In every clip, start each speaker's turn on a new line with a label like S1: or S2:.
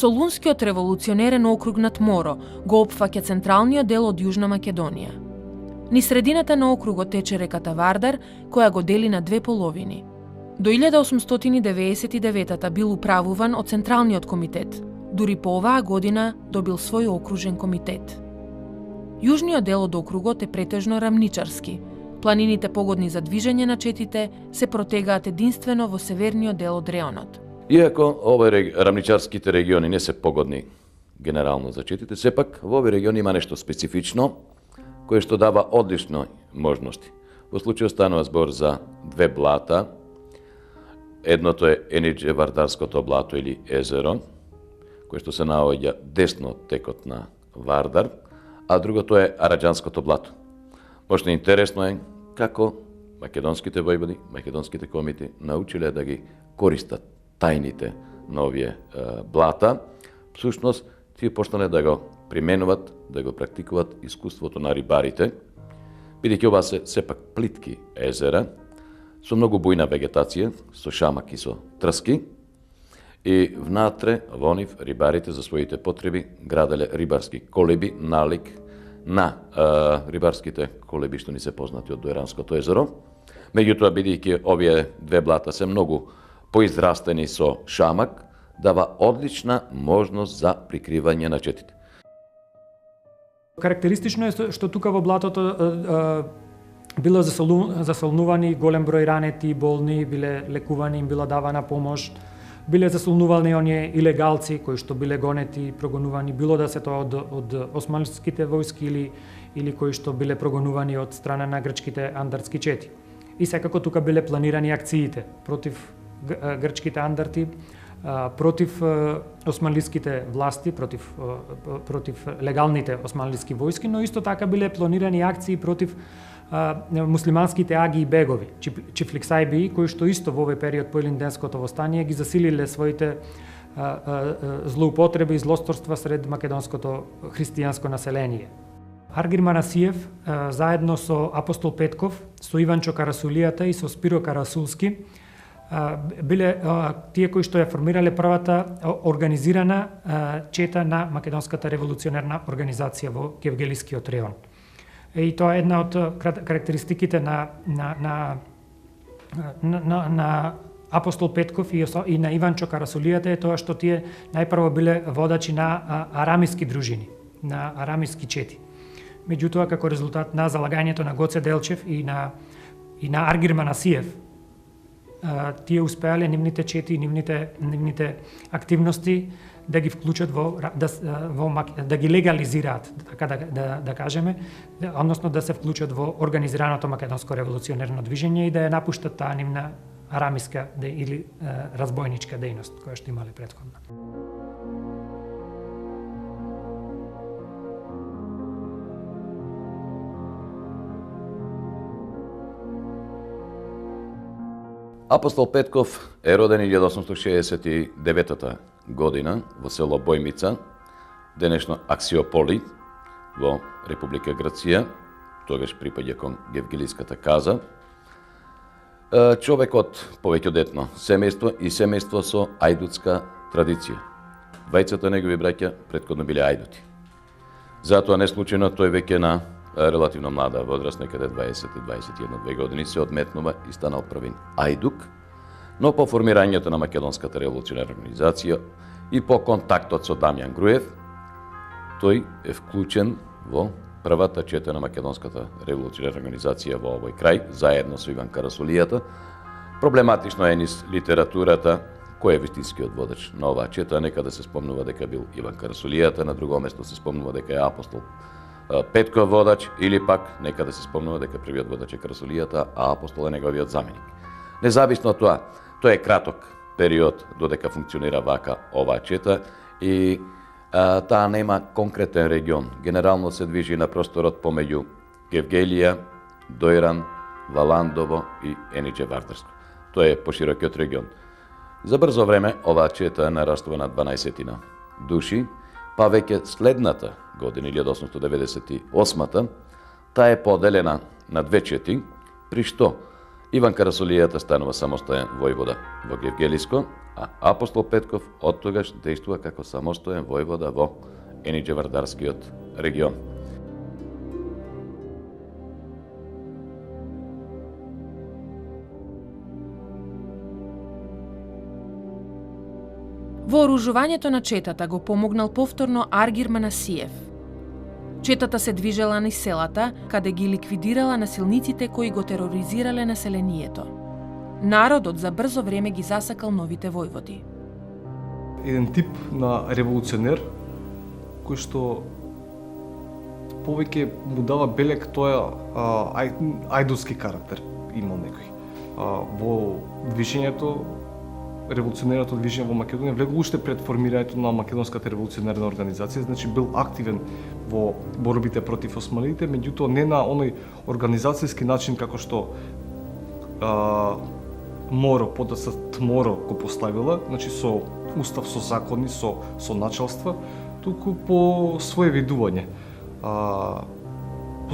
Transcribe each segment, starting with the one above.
S1: Солунскиот револуционерен округ над Моро го опфаќа централниот дел од Јужна Македонија. Ни средината на округот тече реката Вардар, која го дели на две половини. До 1899 бил управуван од Централниот комитет, дури по оваа година добил свој окружен комитет. Јужниот дел од округот е претежно рамничарски. Планините погодни за движење на четите се протегаат единствено во северниот дел од реонот.
S2: Иако рамничарските региони не се погодни генерално за четите, сепак во овој регион има нешто специфично, кое што дава одлични можности. Во случајот станува збор за две блата. Едното е Енидже Вардарското блато или езеро, кое што се наоѓа десно од текот на Вардар, а другото е Араџанското блато. Мошто интересно е како македонските војводи, македонските комити научиле да ги користат тајните на овие блата. Всушност, тие почнале да го применуват, да го практикуват искуството на рибарите, бидејќи ова се сепак плитки езера, со многу бујна вегетација, со шамак и со трски, и внатре во нив рибарите за своите потреби граделе рибарски колеби налик на рибарските колеби што ни се познати од Дојранското езеро. Меѓутоа, бидејќи овие две блата се многу поизрастени со шамак, дава одлична можност за прикривање на четите.
S3: Карактеристично е што тука во блатото било засолнувани голем број ранети и болни, биле лекувани, им била давана помош, биле засолнувани оние илегалци кои што биле гонети и прогонувани, било да се тоа од османските војски или кои што биле прогонувани од страна на грчките андартски чети. И секако тука биле планирани акциите против грчките андарти, против османлиските власти, против легалните османлиски војски, но исто така биле планирани акции против муслиманските аги и бегови, чифликсајби, кои што исто во овој период по Илинденското востание ги засилиле своите злоупотреби и злосторства сред македонското христијанско население. Аргир Манасиев, заедно со Апостол Петков, со Иванчо Карасулијата и со Спиро Карасулски, биле тие кои што ја формирале првата организирана чета на македонската револуционерна организација во Гевгелискиот реон. И тоа е една од карактеристиките на Апостол Петков и на Иванчо Карасулијата е тоа што тие најпрво биле водачи на арамиски дружини, на арамиски чети. Меѓутоа, како резултат на залагањето на Гоце Делчев и на Аргир Манасиев, тие успеале нивните чети и нивните активности да ги вклучат да ги легализираат, така да кажеме, односно да се вклучат во организираното македонско револуционерно движење и да ја напуштат таа нивна арамиска или разбојничка дејност која што имале претходно.
S2: Апостол Петков е роден 1869 година во село Бојмица, денешно Аксиополи, во Република Грција, тогаш припаѓа кон Гевгелиската каза. Човекот повеќе детно семејство и семејство со ајдутска традиција. Двајцата негови браќа претходно биле ајдути. Затоа не случајно тој веќе на релативно млада возраст, некаде 20-21 години, се одметнува и станал првин ајдук, но по формирањето на Македонската револуционерна организација и по контактот со Дамјан Груев, тој е вклучен во првата чета на Македонската револуционерна организација во овој крај, заедно со Иван Карасулијата. Проблематично е низ литературата кој е вистинскиот водач на оваа чета. Некаде се спомнува дека бил Иван Карасулијата, на друго место се спомнува дека е Апостол Петков водач, или пак некаде се спомнува дека првиот водач е Карасулијата, а Апостол е неговиот заменик. Независно од тоа, тој е краток период додека функционира вака оваа чета и таа нема конкретен регион. Генерално се движи на просторот помеѓу Гевгелија, Дојран, Валандово и Енидже Вардарско. Тоа е поширокиот регион. За брзо време оваа чета нарастува на 12 души, па веќе следната година, 1898-та, таа е поделена на две чети, при што Иван Карасулијата станува самостоен војвода во Гевгелиско, а Апостол Петков оттогаш действува како самостоен војвода во Еничевардарскиот регион.
S1: Вооружувањето на четата го помогнал повторно Аргир Манасиев. Четата се движела низ селата, каде ги ликвидирала насилниците кои го тероризирале населението. Народот за брзо време ги засакал новите војводи.
S4: Еден тип на револуционер кој што повеќе му дава белег тоа ајдовски карактер имал некој. Во движењето револуционерното движење во Македонија влегол уште пред формирањето на Македонската револуционерна организација, значи бил активен во борбите против османите, меѓутоа не на оној организацијски начин како што Моро, подоцна Тморо го поставила, значи со устав, со закони, со началства, туку по свое видување.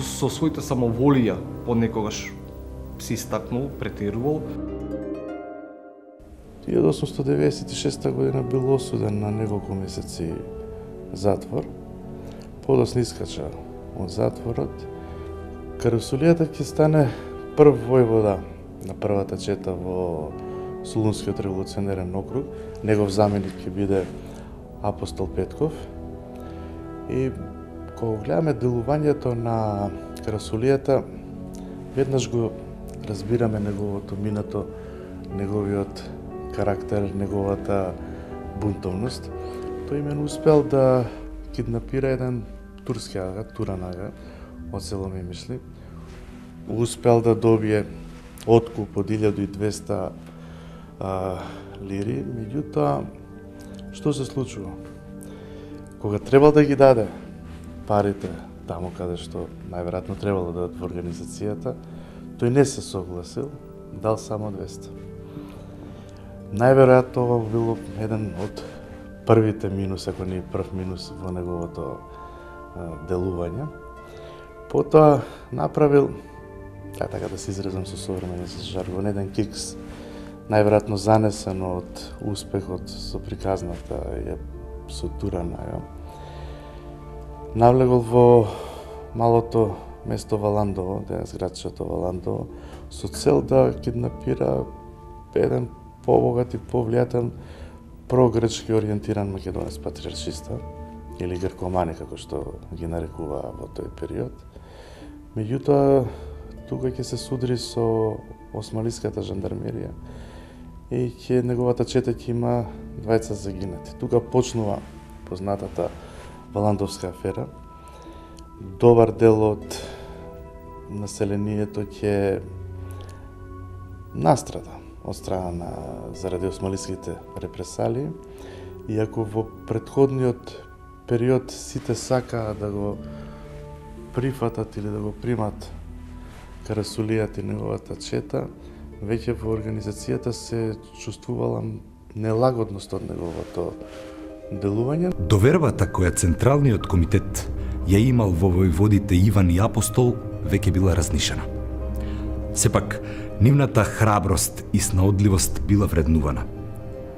S4: Со своите самоволија понекогаш се истакнул, претерувал.
S5: 1896 година бил осуден на неколку месеци затвор. Подоцна искача од затворот. Карасулијата ќе стане прв војвода на првата чета во Солунскиот револуционерен округ. Негов заменик ќе биде Апостол Петков. И кога гледаме делувањето на Карасулијата, веднаш го разбираме неговото минато, неговиот карактер, неговата бунтовност. Тој именно успел да киднапира еден турски ага, Туран ага, од село Мемишли. Успел да добие откуп од 1200 лири, меѓутоа, што се случува? Кога требал да ги даде парите таму каде што најверојатно требало да дадат во организацијата, тој не се согласил, дал само 200. Најверојатно ова било еден од првите минуси, ако не прв минус во неговото делување. Потоа направил, така да се изразам со современен жаргон, еден кикс, најверојатно занесен од успехот со приказната со Туран. Навлегол во малото место Валандово, денес градчето Валандово, со цел да киднапира еден побогат и повлијатен прогречки ориентиран македонец патриаршиста, или гркомани, како што ги нарекува во тој период. Меѓутоа, тука ќе се судри со османлиската жандармерија и неговата чета ќе има 20 загинати. Тука почнува познатата Валандовска афера. Добар дел од населението ќе настрада од страна заради османлиските репресалии, иако во претходниот период сите сакаа да го прифатат или да го примат Карасулијата и неговата чета, веќе во организацијата се чувствувала нелагодност од неговото делување.
S6: Довербата која Централниот комитет ја имал во војводите Иван и Апостол веќе била разнишена. Сепак, нивната храброст и снаодливост била вреднувана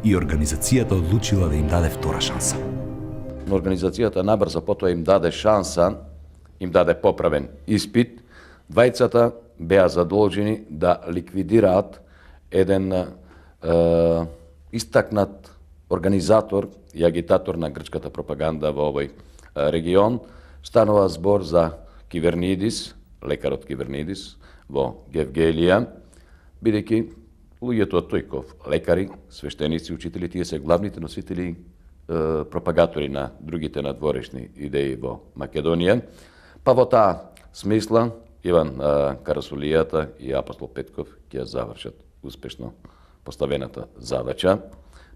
S6: и организацијата одлучила да им даде втора шанса.
S2: Но организацијата набрзо потоа им даде шанса, им даде поправен испит. Двајцата беа задолжени да ликвидираат еден истакнат организатор и агитатор на грчката пропаганда во овој регион. Станува збор за Кивернидис, лекарот Кивернидис во Гевгелија, бидејќи луѓето од тој лекари, свештеници, учители, тие се главните носители пропагатори на другите надворешни идеи во Македонија. Па во таа смисла Иван Карасулијата и Апостол Петков ќе завршат успешно поставената задача.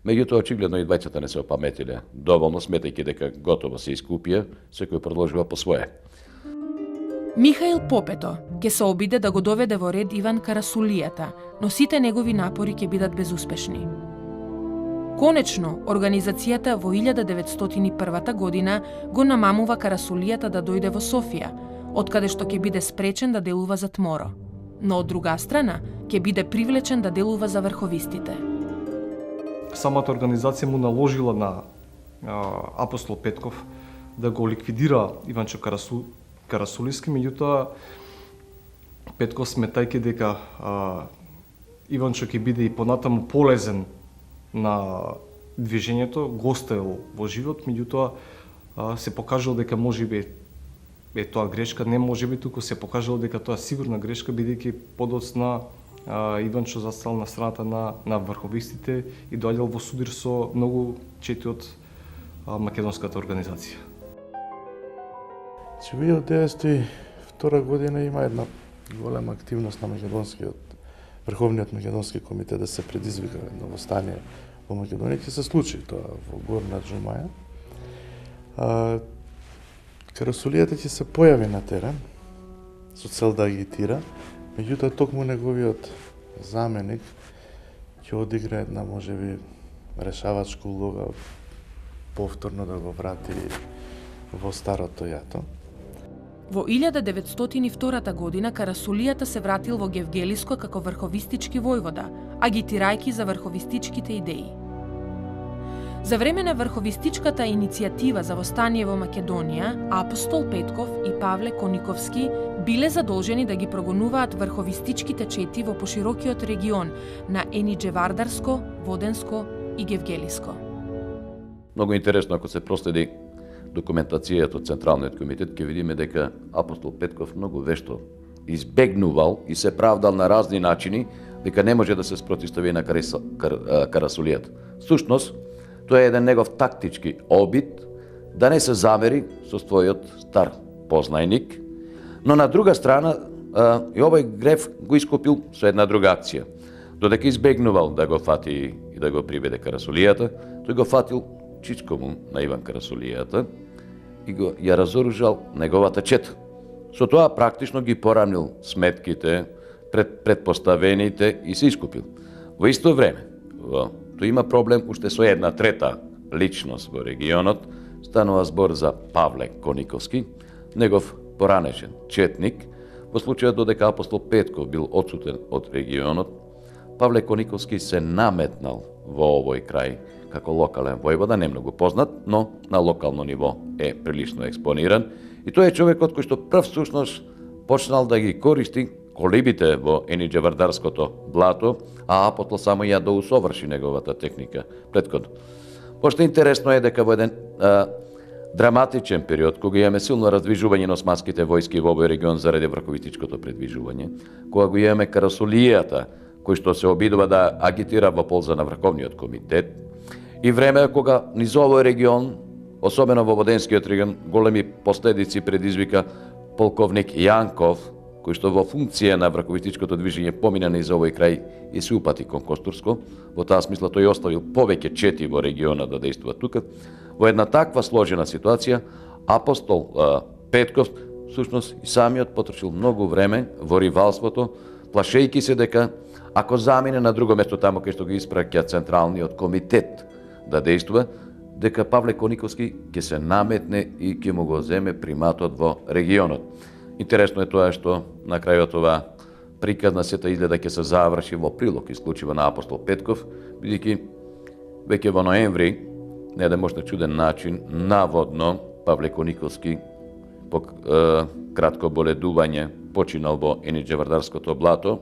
S2: Меѓутоа, очигледно и двајцата не се опаметиле доволно, сметајќи дека готово се искупија, секој продолжува по свое.
S1: Михаил Попето ќе се обиде да го доведе во ред Иван Карасулијата, но сите негови напори ќе бидат безуспешни. Конечно, организацијата во 1901 година го намамува Карасулијата да дојде во Софија, откаде што ќе биде спречен да делува за Тморо. Но од друга страна, ќе биде привлечен да делува за врховистите.
S4: самата организација му наложила на апостол Петков да го ликвидира Иванчо Карасулиски, меѓутоа Петков сметајќи дека Иванчо ќе биде и понатаму полезен на движењето, го оставил во живот, меѓутоа се покажало дека можеби е тоа грешка, не можеби, туку се покажало дека тоа сигурна грешка, бидејќи подоцна Иванчо застал на страната на врховистите и доаѓал во судир со многу чети од македонската организација.
S5: Че 1902 година има една голема активност на Врховниот македонски комитет да се предизвика едно востание во Македонија, ќе се случи тоа во Горна Џумаја. Карасулијата ќе се појави на терен со цел да агитира, меѓутоа токму неговиот заменик ќе одигра една можеби решавачка улога повторно да го врати во старото јато.
S1: Во 1902 година Карасулијата се вратил во Гевгелиско како врховистички војвода, агитирајќи за врховистичките идеи. За време на врховистичката иницијатива за востание во Македонија, апостол Петков и Павле Кониковски биле задолжени да ги прогонуваат врховистичките чети во поширокиот регион на Енидже-Вардарско, Воденско и Гевгелиско.
S2: Многу интересно ако се проследи документацијата од Централниот комитет, ќе видиме дека апостол Петков многу вешто избегнувал и се правдал на разни начини дека не може да се спротивстави на Карасулијата. Всушност, тоа е еден негов тактички обид да не се замери со својот стар познајник, но на друга страна и овој греф го искупил со една друга акција. Додека избегнувал да го фати и да го приведе Карасулијата, тој го фатил чичко му на Иван Карасулијата и го ја разоружал неговата чета. Со тоа практично ги порамнил сметките пред предпоставените и се искупил. Во исто време, тој има проблем уште со една трета личност во регионот, станува збор за Павле Кониковски, негов поранешен четник. Во случајот додека апостол Петков бил отсутен од регионот, Павле Кониковски се наметнал во овој крај како локален војвода, не многу познат, но на локално ниво е прилично експониран. И тој е човекот кој што прв всушност почнал да ги користи колибите во Енидже-Вардарското блато, а апостол само ја доусоврши неговата техника претходно. Пошто интересно е дека во еден драматичен период, кога имаме силно раздвижување на османските војски во овој регион заради врховистичкото предвижување, кога го имаме Карасулијата, кој што се обидува да агитира во полза на Врховниот комитет, и време кога низ овој регион, особено во Воденскиот регион, големи последици предизвика полковник Јанков, кој што во функција на врховистичкото движење помина низ овој крај и се упати кон Костурско. Во таа смисла тој оставил повеќе чети во региона да действува тука. Во една таква сложена ситуација, апостол Петков всушност и самиот потрошил многу време во ривалството, плашејќи се дека ако замине на друго место тамо кај што го испраќа Централниот комитет да действува, дека Павле Кониковски ќе се наметне и ќе му го земе приматот во регионот. Интересно е тоа што на крајот ова приказна сета изгледа ќе се заврши во прилог исклучиво на апостол Петков, бидејќи веќе во ноември, на еден можда чуден начин, наводно Павле Кониковски по кратко боледување починал во Енидже-Вардарското блато,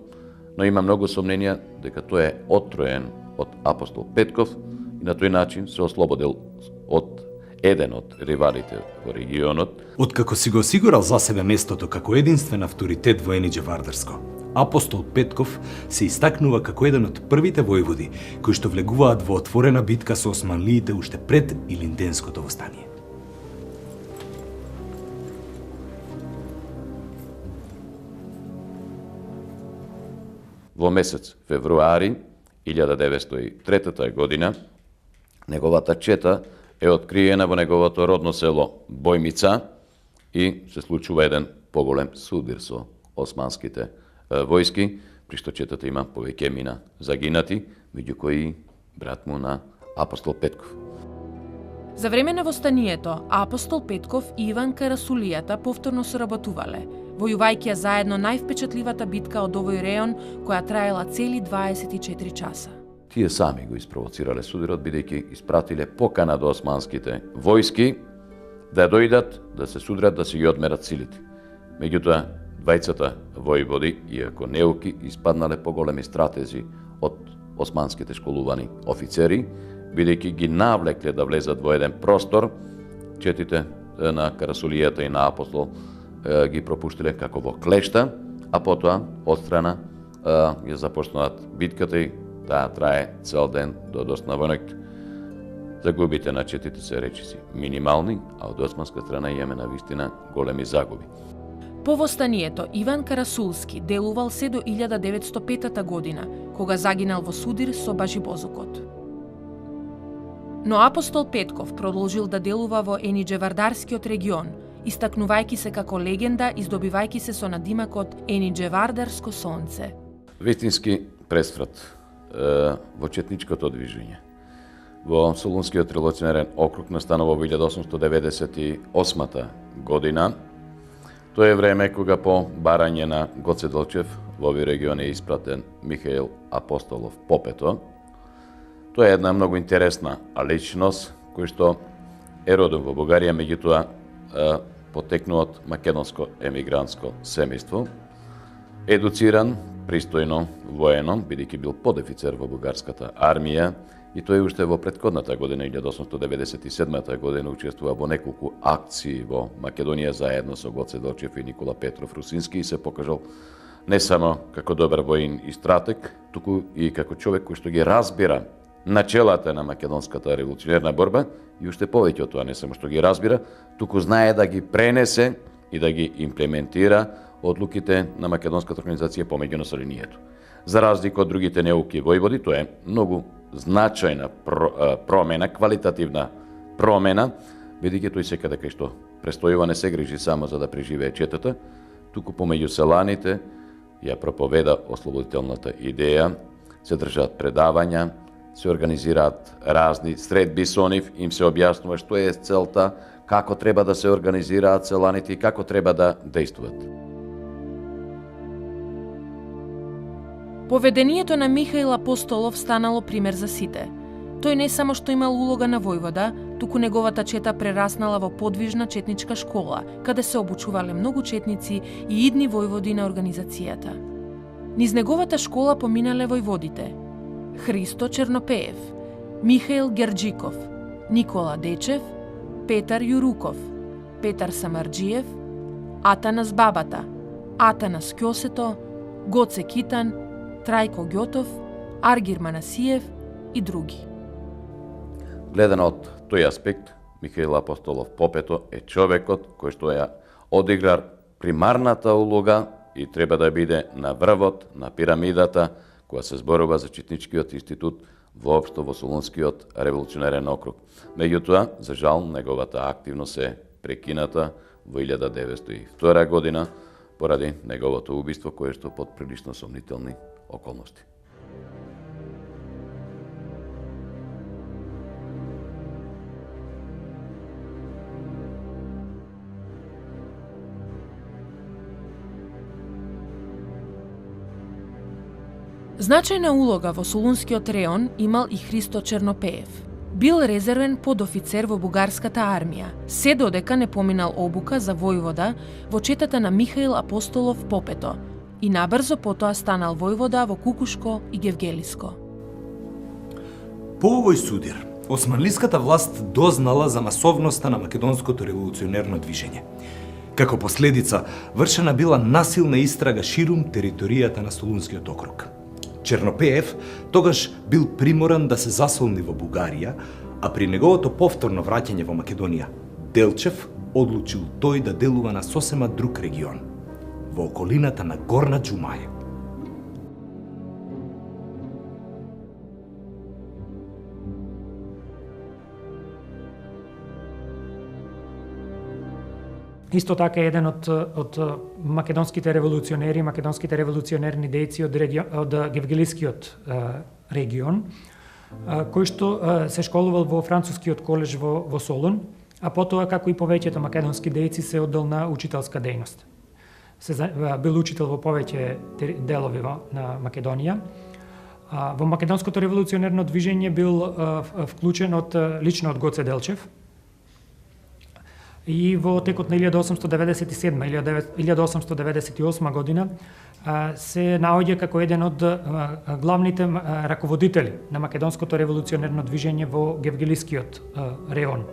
S2: но има многу сомненија дека тој е оттроен од апостол Петков и на тој начин се ослободил од еден од ривалите во регионот.
S6: Откако си го осигурал за себе местото како единствен авторитет во Енидже-Вардарско, апостол Петков се истакнува како еден од првите војводи кои што влегуваат во отворена битка со османлиите уште пред Илинденското востание.
S2: Во месец февруари 1903 година неговата чета е откриена во неговото родно село Бојмица и се случува еден поголем судир со османските војски, при што четата има повеќе мина загинати, меѓу кои брат му на апостол Петков.
S1: За време на востанието, апостол Петков и Иван Карасулијата повторно соработувале, војувајќи ја заедно највпечатливата битка од овој реон, која траела цели 24 часа.
S2: Тие сами го испровоцирале судирот, бидејќи испратиле покана до османските војски да дојдат, да се судрат, да се ги одмерат силите. Меѓутоа, двајцата војводи, иако неуки, испаднале поголеми стратези од османските школувани офицери, бидејќи ги навлекле да влезат во еден простор, четите на Карасулијата и на Апостол ги пропуштиле како во клешта, а потоа одстрана ја започнуваат битката и таа трае цел ден до досна во ноќ. Загубите на четите се речиси минимални, а од османска страна имаме на вистина големи загуби.
S1: По востанието, Иван Карасулски делувал се до 1905 година, кога загинал во судир со Бажибозукот. Но Апостол Петков продолжил да делува во Енидже-Вардарскиот регион, истакнувајќи се како легенда и здобивајќи се со надимакот Енидже-Вардарско сонце.
S2: Вистински пресврат во четничкото движење. Во Солунскиот револуционерен округ настанува во 1898 година. Тоа е време кога по барање на Гоце Делчев во овој регион е испратен Михаил Апостолов Попето. Тоа е една многу интересна личност кој што е роден во Бугарија, меѓутоа потекнува од македонско емигрантско семејство. Едуциран, пристојно воено, бидејќи бил подофицер во бугарската армија, и тој уште во претходната година, 1897 година, учествува во неколку акции во Македонија заедно со Гоце Делчев и Никола Петров Русински и се покажал не само како добар воин и стратег, туку и како човек кој што ги разбира начелата на македонската револуционерна борба и уште повеќе од тоа, не само што ги разбира, туку знае да ги пренесе и да ги имплементира одлуките на македонската организација помеѓу населението. За разлика од другите неуки војводи, тоа е многу значајна промена, квалитативна промена, бидејќи тој секаде кај што престојува не се грижи само за да преживее четата, туку помеѓу селаните ја проповеда ослободителната идеја, се држат предавања, се организираат разни средби со нив, им се објаснува што е целта, како треба да се организираат селаните и како треба да действуват.
S1: Поведението на Михаил Апостолов станало пример за сите. Тој не само што имал улога на војвода, туку неговата чета прераснала во подвижна четничка школа, каде се обучувале многу четници и идни војводи на организацијата. Низ неговата школа поминале војводите Христо Чернопеев, Михаил Герджиков, Никола Дечев, Петар Јуруков, Петар Самарджиев, Атанас Бабата, Атанас Кјосето, Гоце Китан, Трајко Ѓотов, Аргир Манасиев и други.
S2: Гледано од тој аспект, Михаил Апостолов Попето е човекот кој што ја одиграл примарната улога и треба да биде на врвот на пирамидата која се зборува за Четничкиот институт воопшто во Солунскиот револуционерен округ. Меѓутоа, за жал, неговата активност е прекината во 1902 година поради неговото убиство, кое што под прилично сомнителни околности.
S1: Значајна улога во Солунскиот реон имал и Христо Чернопеев. Бил резервен подофицер во бугарската армија, се додека не поминал обука за војвода во четата на Михаил Апостолов Попето и набрзо потоа станал војвода во Кукушко и Гевгелиско.
S6: По овој судир, османлиската власт дознала за масовноста на македонското револуционерно движење. Како последица, вршена била насилна истрага ширум територијата на Солунскиот округ. Чернопеев тогаш бил приморан да се засолни во Бугарија, а при неговото повторно враќање во Македонија, Делчев одлучил тој да делува на сосема друг регион, во околината на Горна Џумаја.
S3: Исто така еден од македонските револуционери, македонските револуционерни дејци од Гевгелискиот регион, кој што се школувал во францускиот колеж во Солун, а потоа, како и повеќето македонски дејци, се оддал на учителска дејност. Бил учител во повеќе делови на Македонија. Во македонското револуционерно движење бил вклучен лично од Гоце Делчев. И во текот на 1897-1898 година се наоѓа како еден од главните раководители на македонското револуционерно движење во Гевгелискиот район.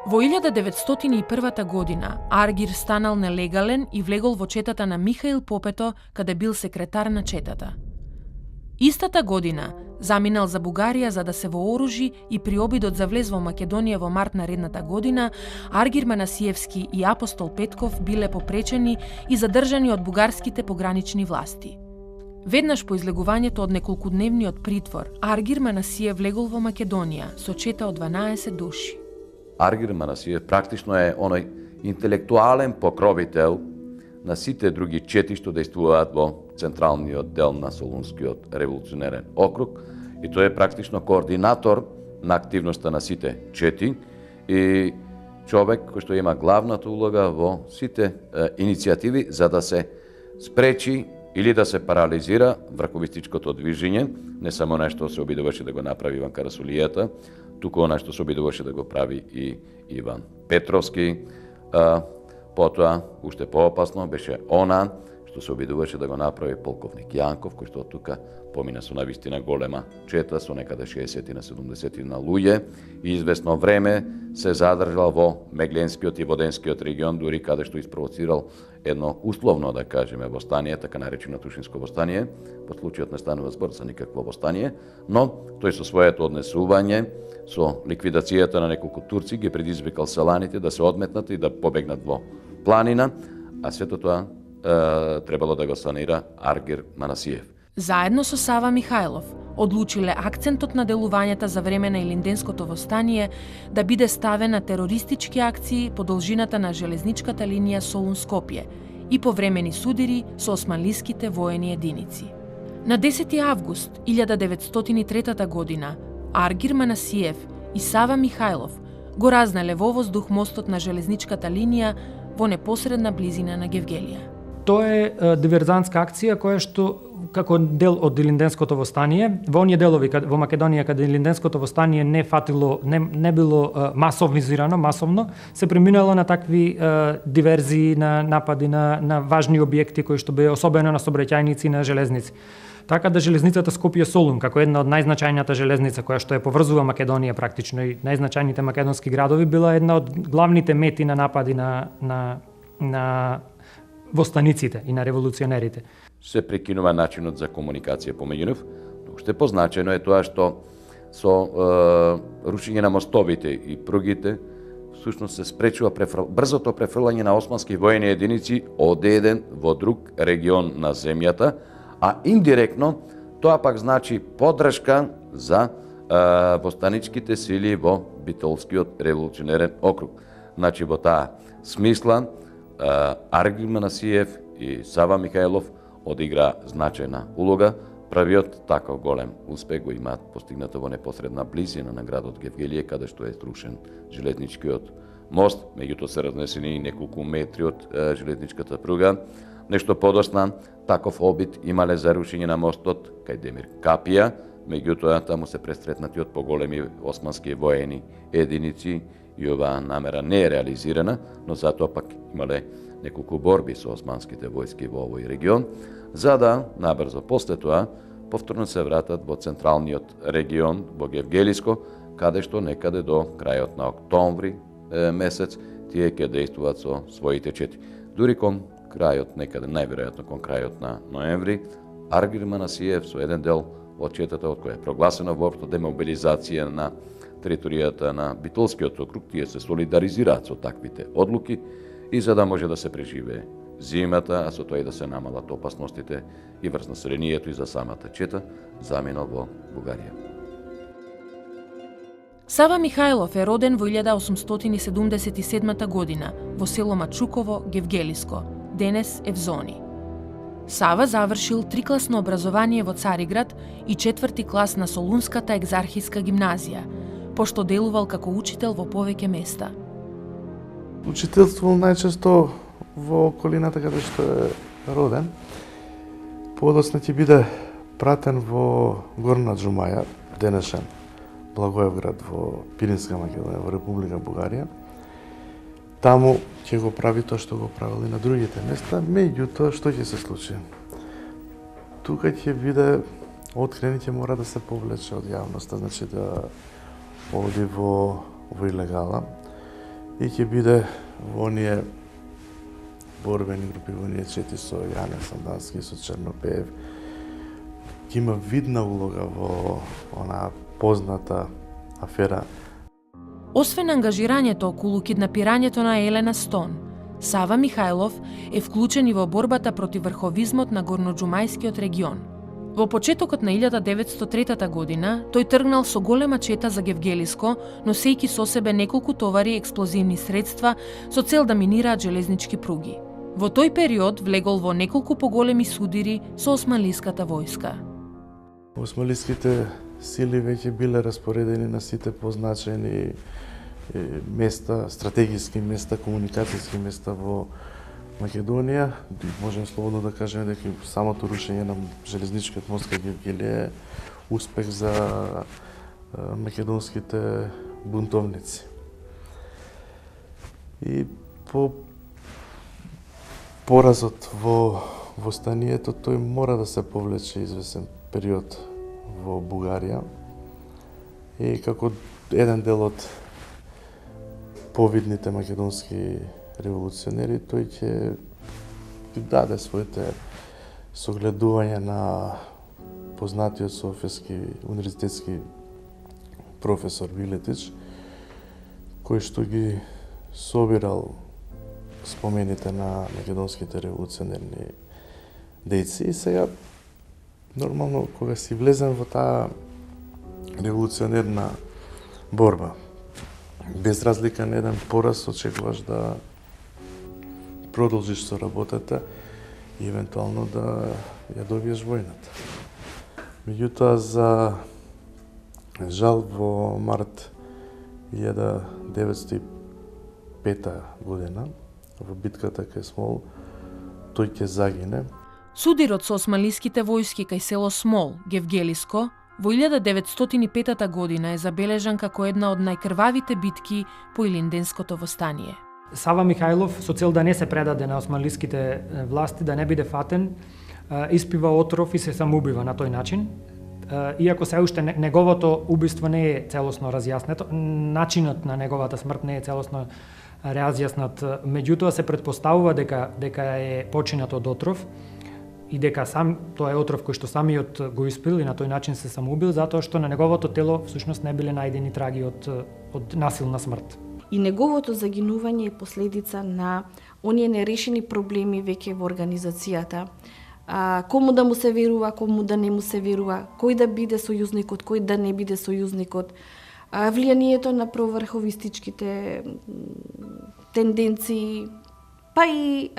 S1: Во 1901 година Аргир станал нелегален и влегол во четата на Михаил Попето, каде бил секретар на четата. Истата година заминал за Бугарија за да се вооружи и при обидот за влез во Македонија во март наредната година, Аргир Манасиевски и Апостол Петков биле попречени и задржани од бугарските погранични власти. Веднаш по излегувањето од неколкудневниот притвор, Аргир Манасиев влегол во Македонија со чета од 12 души.
S2: Аргир Манасиев практично е оној интелектуален покровител на сите други чети што действуваат во централниот дел на Солунскиот револуционерен округ и тој е практично координатор на активноста на сите чети и човек кој што има главната улога во сите иницијативи за да се спречи или да се парализира враковистичкото движење, не само нешто се обидуваше да го направи Иван Карасулијата, туку она што се обидуваше да го прави и Иван Петровски. Потоа, уште поопасно, беше она што се обидуваше да го направи полковник Јанков, кој што тука помина со навистина голема чета, со некаде 60 на 70 на луѓе, и известно време се задржал во Мегленскиот и Воденскиот регион, дури каде што испровоцирал едно условно, да кажеме, востание, така наречено Тушинско востание. По случајот не станува збор за никакво востание, но тој со своето однесување, со ликвидацијата на неколку турци, ги предизвикал селаните да се одметнат и да побегнат во планина, а сето тоа требало да го санира Аргир Манасиев.
S1: Заедно со Сава Михајлов одлучиле акцентот на делувањата за време на Илинденското востание да биде ставен на терористички акции по должината на железничката линија Солун-Скопје и повремени судири со османлиските воени единици. На 10 август 1903 година Аргир Манасиев и Сава Михајлов го разнале во воздух мостот на железничката линија во непосредна близина на Гевгелија.
S3: Тоа е диверзантска акција која што како дел од Илинденското востание, во оние делови во Македонија каде Илинденското востание не било масовно, се преминало на такви диверзии, на напади на важни објекти кои што беа особено на сообраќајници на железници. Така да железницата Скопје-Солун, како една од најзначајната железница која што ја поврзува Македонија практично и најзначајните македонски градови, била една од главните мети на напади на востаниците и на револуционерите.
S2: Се прекинува начинот за комуникација помеѓу нив, но уште позначено е тоа што со рушење на мостовите и пругите всушност се спречува брзото префрлање на османски воени единици од еден во друг регион на земјата, а индиректно тоа пак значи поддршка за востаничките сили во Битолскиот револуционерен округ. Значи во таа смисла Аргир Манасиев и Сава Михајлов одигра значајна улога. Правиот таков голем успех го имаат постигнато во непосредна близина на градот Гевгелија, каде што е срушен железничкиот мост, меѓутоа се разнесени и неколку метри од железничката пруга. Нешто подосна, таков обид имале за рушење на мостот кај Демир Капија, меѓутоа таму се пресретнати од поголеми османски воени единици и оваа намера не е реализирана, но затоа пак имале неколку борби со османските војски во овој регион, за да набрзо после тоа повторно се вратат во централниот регион, во Гевгелиско, каде што некаде до крајот на октомври месец тие ќе действуваат со своите чети. Дури кон крајот, некаде најверојатно кон крајот на ноември, Аргир Манасиев со еден дел од четата од која е прогласена воопшто демобилизација на територијата на Битолскиот округ, тие се солидаризираат со таквите одлуки и за да може да се преживее зимата, а со тоа и да се намалат опасностите и врз населението и за самата чета, заминал во Бугарија.
S1: Сава Михајлов е роден во 1877 година во село Мачуково, Гевгелиско, денес Евзони. Сава завршил 3-класно образование во Цариград и 4-ти клас на Солунската екзархиска гимназија, пошто делувал како учител во повеќе места.
S5: Учителствувал најчесто во околината каде што е роден. Подоцна ќе биде пратен во Горна Џумаја, денешен Благоевград во Пиринска Македонија, во Република Бугарија. Таму ќе го прави тоа што го правил и на другите места, меѓутоа што ќе се случи? Тука ќе биде открени, ќе мора да се повлече од јавноста, значи да оди во илегала и ќе биде во оние борбени групи, во оние чети со Јане Сандански, со Чернопеев. Ќе има видна улога во онаа позната афера.
S1: Освен ангажирањето околу киднапирањето на Елена Стон, Сава Михајлов е вклучен и во борбата против врховизмот на Горноџумајскиот регион. Во почетокот на 1903 година, тој тргнал со голема чета за Гевгелиско, носејќи со себе неколку товари експлозивни средства со цел да минираат железнички пруги. Во тој период влегол во неколку поголеми судири со османлиската војска.
S5: Османлиските сили веќе биле распоредени на сите позначени места, стратегиски места, комуникацијски места во Македонија. Можем слободно да кажеме дека самото рушење на железничкиот мост кај Гевгелија е успех за македонските бунтовници. И по поразот во станието тој мора да се повлече извесен период во Бугарија и како еден дел од повидните македонски револуционери, тој ќе даде своите согледувања на познатиот софијски универзитетски професор Вилетич, кој што ги собирал спомените на македонските револуционерни дејци. И сега, нормално, кога си влезен во таа револуционерна борба, без разлика на еден пораз, очекуваш да продолжиш со работата и евентуално да ја добиеш војната. Меѓутоа, за жал, во март 1905 година, во битката кај Смол, тој ќе загине.
S1: Судирот со османлиските војски кај село Смол, Гевгелиско, во 1905 година е забележан како една од најкрвавите битки по Илинденското востание.
S3: Сава Михајлов, со цел да не се предаде на османлиските власти, да не биде фатен, испива отров и се самоубива на тој начин. Иако се уште неговото убиство не е целосно разјаснето, начинот на неговата смрт не е целосно разјаснат, меѓутоа се претпоставува дека е починат од отров и дека тоа е отров кој што самиот го испил и на тој начин се самоубил, затоа што на неговото тело всушност не биле најдени траги од насилна смрт.
S7: И неговото загинување е последица на оние нерешени проблеми веќе во организацијата. Кому да му се верува, кому да не му се верува, кој да биде сојузникот, кој да не биде сојузникот, влијанието на проврховистичките тенденции, па и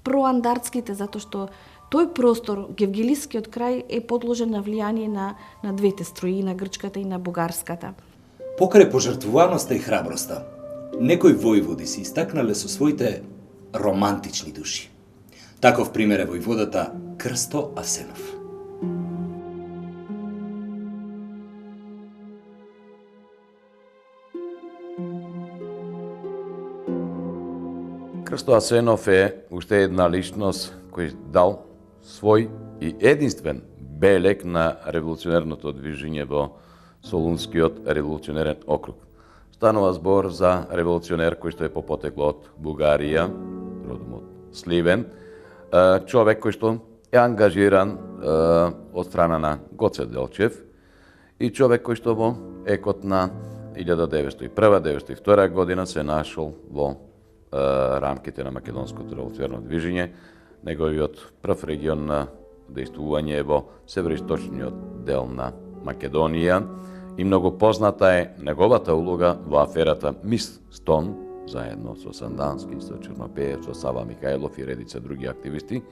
S7: проандартските, затоа што тој простор, Гевгелискиот крај, е подложен на влијание на двете строи, на грчката и на бугарската.
S8: Покрај пожртвуваноста и храброста, некои војводи се истакнале со своите романтични души. Таков пример е војводата Крсто Асенов.
S2: Крсто Асенов е уште една личност кој дал свој и единствен белег на револуционерното движење во Солунскиот револуционерен округ. Станува збор за револуционер кој што е по потекло од Бугарија, родом од Сливен, човек кој што е ангажиран од страна на Гоце Делчев и човек кој што во екот на 1901-1902 година се нашол во рамките на македонското револуционерно движење. Неговиот прв регион на дејствување е во североисточниот дел на Македонија и многу позната е неговата улога во аферата Мис Стон, заедно со Сандански, со Чернопеев, со Сава Михајлов и редица други активисти.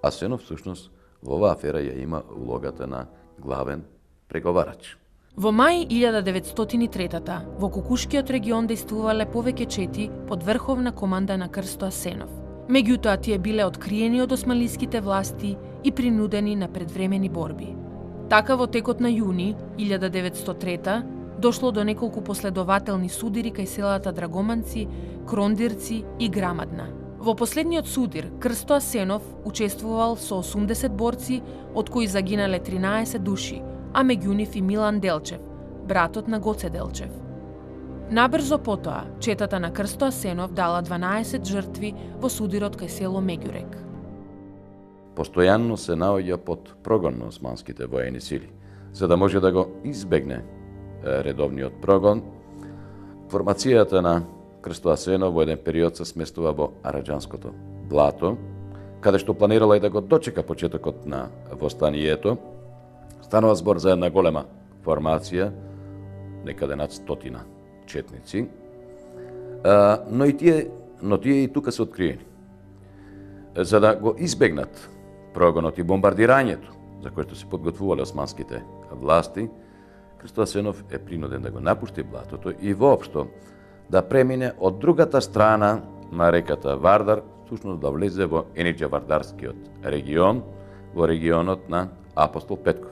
S2: Асенов всушност во оваа афера ја има улогата на главен преговарач.
S1: Во мај 1903 во Кукушкиот регион дејствувале повеќе чети под врховна команда на Крсто Асенов. Меѓутоа тие биле откриени од османлиските власти и принудени на предвремени борби. Така во текот на јуни 1903 дошло до неколку последователни судири кај селата Драгоманци, Крондирци и Грамадна. Во последниот судир Крсто Асенов учествувал со 80 борци, од кои загинале 13 души, а меѓу нив и Милан Делчев, братот на Гоце Делчев. Набрзо потоа, четата на Крсто Асенов дала 12 жртви во судирот кај село Меѓурек.
S2: Постојанно се наоѓа под прогон на османските воени сили. За да може да го избегне редовниот прогон, формацијата на Крсто Асенов во еден период се сместува во Араџанското блато, каде што планирала и да го дочека почетокот на востанието. Станува збор за една голема формација, некаде над 100 четници, но тие и тука се откриени. За да го избегнат прогонот и бомбардирањето, за което се подготвувале османските власти, Крсто Асенов е принуден да го напушти блатото и воопшто да премине од другата страна на реката Вардар, всушност да влезе во Ениче-Вардарскиот регион, во регионот на Апостол Петков.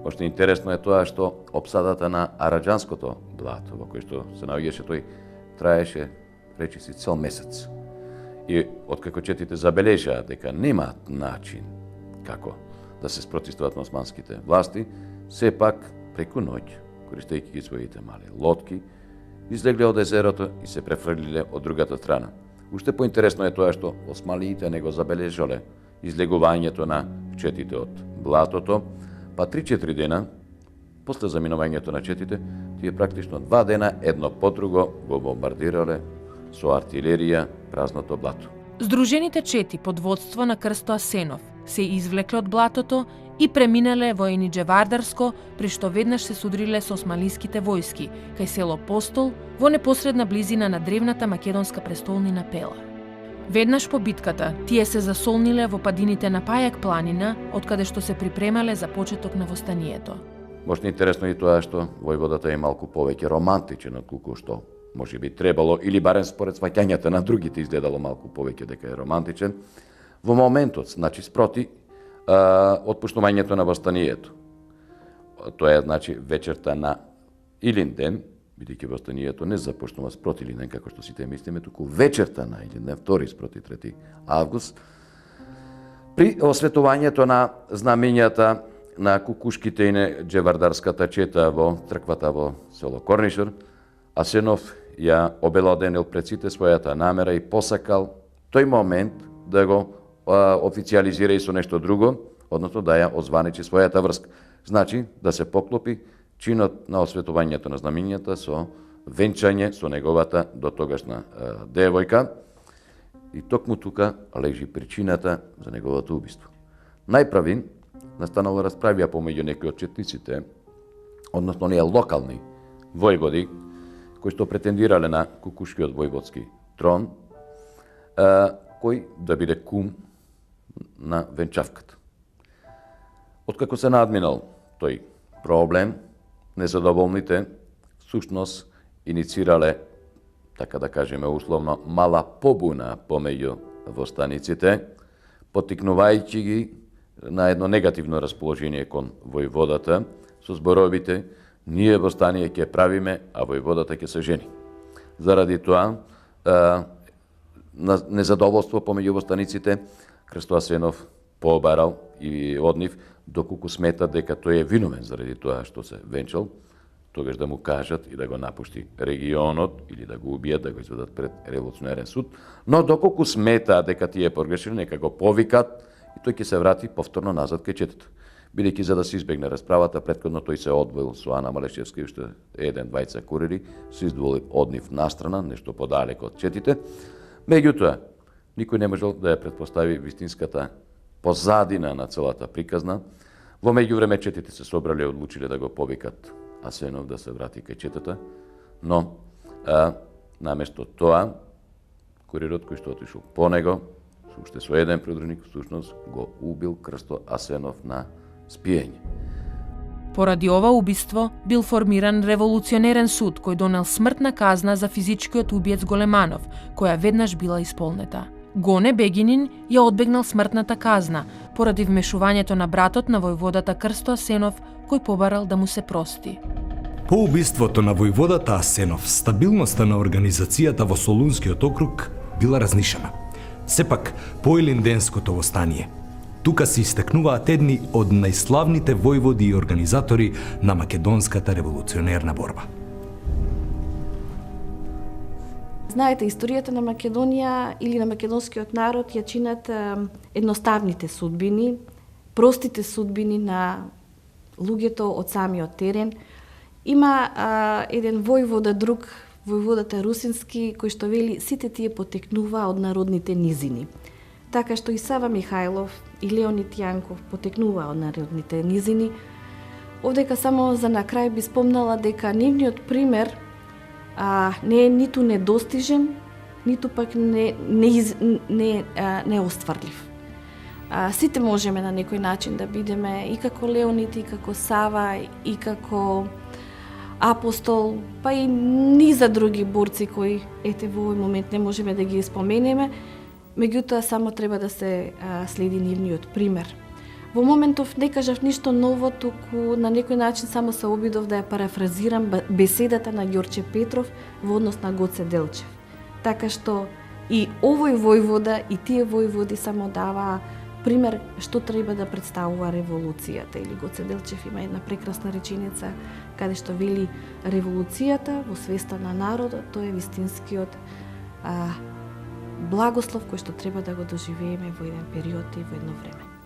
S2: Ошто интересно е тоа што обсадата на Араџанското блато, во кој што се наоѓаше тој, траеше речиси цел месец. И откако четите забележаа дека немаат начин како да се спротивстават на османските власти, сепак преку ноќ, користејќи ги своите мали лодки, излегле од езерото и се префрлиле од другата страна. Уште поинтересно е тоа што осмалиите не го забележале излегувањето на четите од блатото, па 3-4 дена после заминувањето на четите, тие практично 2 дена едно по друго го бомбардирале со артилерија празното блато.
S1: Здружените чети под водство на Крсто Асенов се извлекле од блатото и преминале во Ениче-Вардарско, при што веднаш се судриле со османлиските војски, кај село Постол, во непосредна близина на древната македонска престолнина Пела. Веднаш по битката, тие се засолниле во падините на Пајак планина, од каде што се припремале за почеток на востанието.
S2: Може интересно и тоа што војводата е малку повеќе романтичен отколку што може би требало, или барем според сваќањата на другите изгледало малку повеќе дека е романтичен. Во моментот, значи спроти отпуштувањето на востанието. Тоа е, значи, вечерта на Илинден, бидејќи востанието не започнува спроти Илинден, како што сите мислиме, туку вечерта на Илинден, 2 спроти 3 август, при осветувањето на знамењата на кукушките и Ениче-Вардарската чета во црквата во село Корнишер, Асенов ја обелоденил пред сите својата намера и посакал тој момент да го официализира и со нешто друго, односно да ја озваничи својата врска. Значи, да се поклопи чинот на осветувањето на знамењата со венчање со неговата дотогашна девојка. И токму тука лежи причината за неговото убиство. Најпрвин настанало расправија помеѓу некои од четниците, односно оние локални војводи, кои што претендирале на кукушкиот војводски трон, кој да биде кум на венчавката. Откако се надминал тој проблем, незадоволните всушност иницирале, така да кажеме условно, мала побуна помеѓу востаниците, поттикнувајќи ги на едно негативно расположение кон војводата со зборовите: ние востание ќе правиме, а војводата ќе се жени. Заради тоа, незадоволство помеѓу востаниците, Крсто Асенов пообарал и од нив, доколку сметат дека тој е виновен заради тоа што се венчал, тогаш да му кажат и да го напушти регионот или да го убијат, да го изведат пред револуционерен суд, но доколку сметаат дека тие погрешили, нека го повикат и тој ќе се врати повторно назад кај четите. Бидејќи за да се избегне расправата, претходно тој се одвоил со Ана Малешевска и уште 1-2 курири, се издвоил од нив настрана, нешто подалеко од четите. Меѓутоа, никој не можел да ја претпостави вистинската позадина на целата приказна. Во меѓувреме четите се собрали и одлучиле да го повикат Асенов да се врати кај четата, но наместо тоа, курирот кој што отишол по него, уште со еден придружник, всушност го убил Крсто Асенов на спиење.
S1: Поради ова убиство бил формиран револуционерен суд кој донел смртна казна за физичкиот убиец Големанов, која веднаш била исполнета. Гоне Бегинин ја одбегнал смртната казна поради вмешувањето на братот на војводата Крсто Асенов, кој побарал да му се прости.
S6: По убиството на војводата Асенов, стабилноста на организацијата во Солунскиот округ била разнишена. Сепак, по Илинденското востание, тука се истекнуваат едни од најславните војводи и организатори на македонската револуционерна борба.
S7: Знаете, историјата на Македонија или на македонскиот народ ја чинат едноставните судбини, простите судбини на луѓето од самиот терен. Има еден војвода друг, војводата Русински, кој што вели сите тие потекнуваа од народните низини. Така што и Сава Михајлов и Леонид Јанков потекнуваа од народните низини. Овдека само за на крај би спомнала дека нивниот пример не е ниту недостижен, ниту пак не остварлив. Сите можеме на некој начин да бидеме и како Леонид, и како Сава, и како Апостол, па и низа други борци кои во овој момент не можеме да ги споменеме, меѓутоа само треба да се следи нивниот пример. Во моментов не кажав ништо ново, туку на некој начин само се обидов да ја парафразирам беседата на Ѓорче Петров во однос на Гоце Делчев. Така што и овој војвода и тие војводи само даваа пример што треба да представува револуцијата. Или Гоце Делчев има една прекрасна реченица каде што вели револуцијата во свеста на народот, тоа е вистинскиот благослов кој што треба да го доживееме во еден период и во едно време.